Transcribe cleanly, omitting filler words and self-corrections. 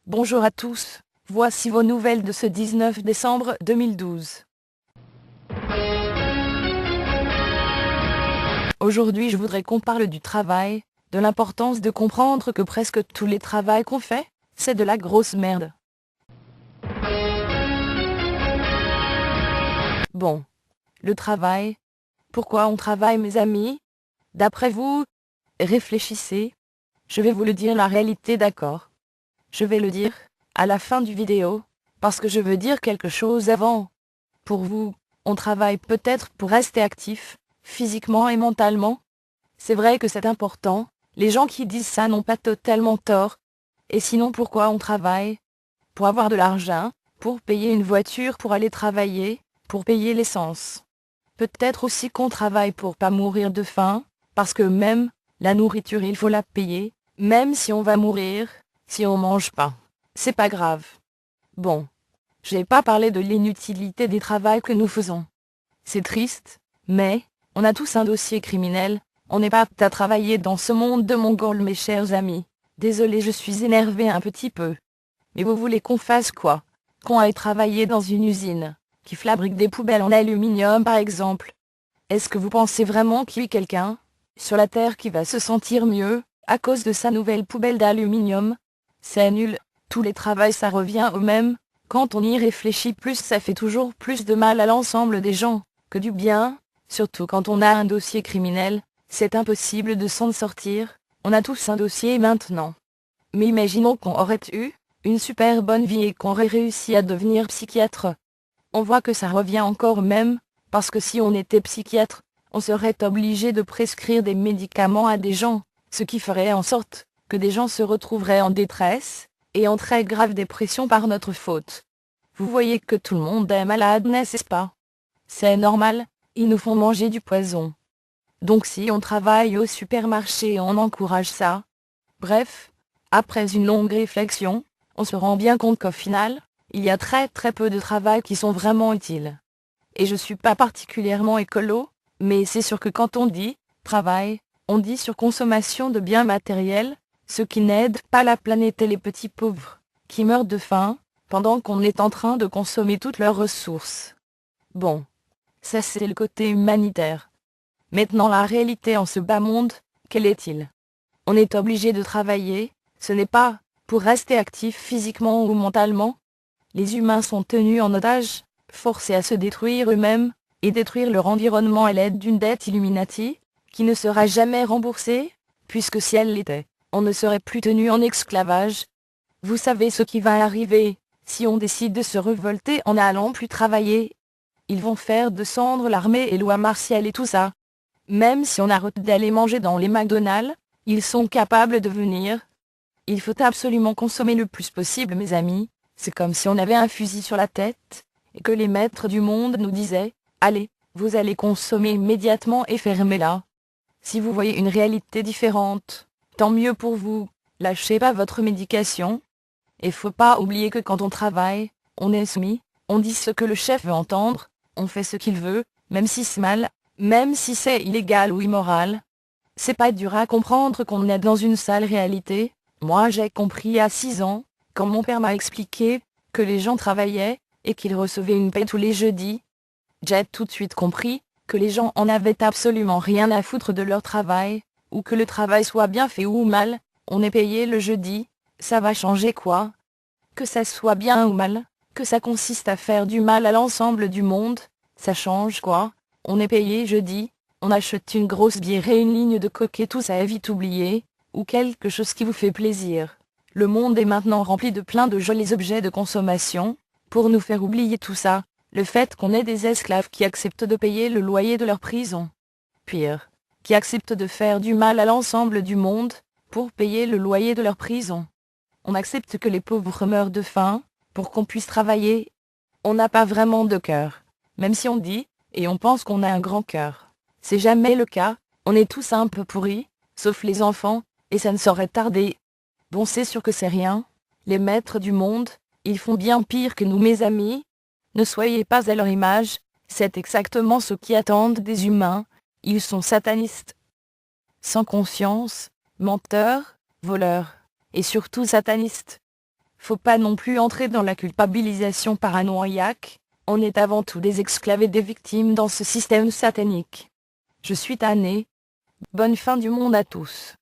Bonjour à tous, voici vos nouvelles de ce 19 décembre 2012. Aujourd'hui je voudrais qu'on parle du travail, de l'importance de comprendre que presque tous les travaux qu'on fait, c'est de la grosse merde. Bon, le travail. Pourquoi on travaille mes amis? D'après vous, réfléchissez. Je vais vous le dire la réalité, d'accord? Je vais le dire à la fin du vidéo, parce que je veux dire quelque chose avant. Pour vous, on travaille peut-être pour rester actif, physiquement et mentalement. C'est vrai que c'est important, les gens qui disent ça n'ont pas totalement tort. Et sinon pourquoi on travaille? Pour avoir de l'argent, pour payer une voiture pour aller travailler, pour payer l'essence. Peut-être aussi qu'on travaille pour pas mourir de faim, parce que même la nourriture il faut la payer, même si on va mourir, si on mange pas. C'est pas grave. Bon. J'ai pas parlé de l'inutilité des travaux que nous faisons. C'est triste, mais, on a tous un dossier criminel, on n'est pas apte à travailler dans ce monde de Mongols mes chers amis. Désolé je suis énervé un petit peu. Mais vous voulez qu'on fasse quoi? Qu'on aille travailler dans une usine, qui fabrique des poubelles en aluminium par exemple? Est-ce que vous pensez vraiment qu'il y ait quelqu'un, sur la Terre qui va se sentir mieux, à cause de sa nouvelle poubelle d'aluminium? C'est nul, tous les travaux ça revient au même. Quand on y réfléchit plus ça fait toujours plus de mal à l'ensemble des gens, que du bien, surtout quand on a un dossier criminel, c'est impossible de s'en sortir, on a tous un dossier maintenant. Mais imaginons qu'on aurait eu une super bonne vie et qu'on aurait réussi à devenir psychiatre. On voit que ça revient encore au même, parce que si on était psychiatre, on serait obligé de prescrire des médicaments à des gens, ce qui ferait en sorte que des gens se retrouveraient en détresse, et en très grave dépression par notre faute. Vous voyez que tout le monde est malade, n'est-ce pas? C'est normal, ils nous font manger du poison. Donc si on travaille au supermarché on encourage ça. Bref, après une longue réflexion, on se rend bien compte qu'au final, il y a très peu de travail qui sont vraiment utiles. Et je suis pas particulièrement écolo, mais c'est sûr que quand on dit travail, on dit surconsommation de biens matériels, ce qui n'aide pas la planète et les petits pauvres, qui meurent de faim, pendant qu'on est en train de consommer toutes leurs ressources. Bon, ça c'est le côté humanitaire. Maintenant la réalité en ce bas monde, quel est-il? On est obligé de travailler, ce n'est pas pour rester actif physiquement ou mentalement. Les humains sont tenus en otage, forcés à se détruire eux-mêmes, et détruire leur environnement à l'aide d'une dette Illuminati, qui ne sera jamais remboursée, puisque si elle l'était, on ne serait plus tenu en esclavage. Vous savez ce qui va arriver, si on décide de se révolter en n'allant plus travailler. Ils vont faire descendre l'armée et loi martiale et tout ça. Même si on arrête d'aller manger dans les McDonald's, ils sont capables de venir. Il faut absolument consommer le plus possible mes amis, c'est comme si on avait un fusil sur la tête, et que les maîtres du monde nous disaient, allez, vous allez consommer immédiatement et fermez-la. Si vous voyez une réalité différente, tant mieux pour vous, lâchez pas votre médication. Et faut pas oublier que quand on travaille, on est soumis, on dit ce que le chef veut entendre, on fait ce qu'il veut, même si c'est mal, même si c'est illégal ou immoral. C'est pas dur à comprendre qu'on est dans une sale réalité. Moi j'ai compris à 6 ans, quand mon père m'a expliqué que les gens travaillaient, et qu'ils recevaient une paie tous les jeudis. J'ai tout de suite compris que les gens en avaient absolument rien à foutre de leur travail, ou que le travail soit bien fait ou mal, on est payé le jeudi, ça va changer quoi? Que ça soit bien ou mal, que ça consiste à faire du mal à l'ensemble du monde, ça change quoi? On est payé jeudi, on achète une grosse bière et une ligne de coke et tout ça est vite oublié, ou quelque chose qui vous fait plaisir. Le monde est maintenant rempli de plein de jolis objets de consommation, pour nous faire oublier tout ça, le fait qu'on est des esclaves qui acceptent de payer le loyer de leur prison. Pire, qui acceptent de faire du mal à l'ensemble du monde, pour payer le loyer de leur prison. On accepte que les pauvres meurent de faim, pour qu'on puisse travailler. On n'a pas vraiment de cœur, même si on dit, et on pense qu'on a un grand cœur. C'est jamais le cas, on est tous un peu pourris, sauf les enfants, et ça ne saurait tarder. Bon c'est sûr que c'est rien, les maîtres du monde, ils font bien pire que nous mes amis. Ne soyez pas à leur image, c'est exactement ce qui attendent des humains, ils sont satanistes. Sans conscience, menteurs, voleurs, et surtout satanistes. Faut pas non plus entrer dans la culpabilisation paranoïaque, on est avant tout des esclaves et des victimes dans ce système satanique. Je suis tannée. Bonne fin du monde à tous.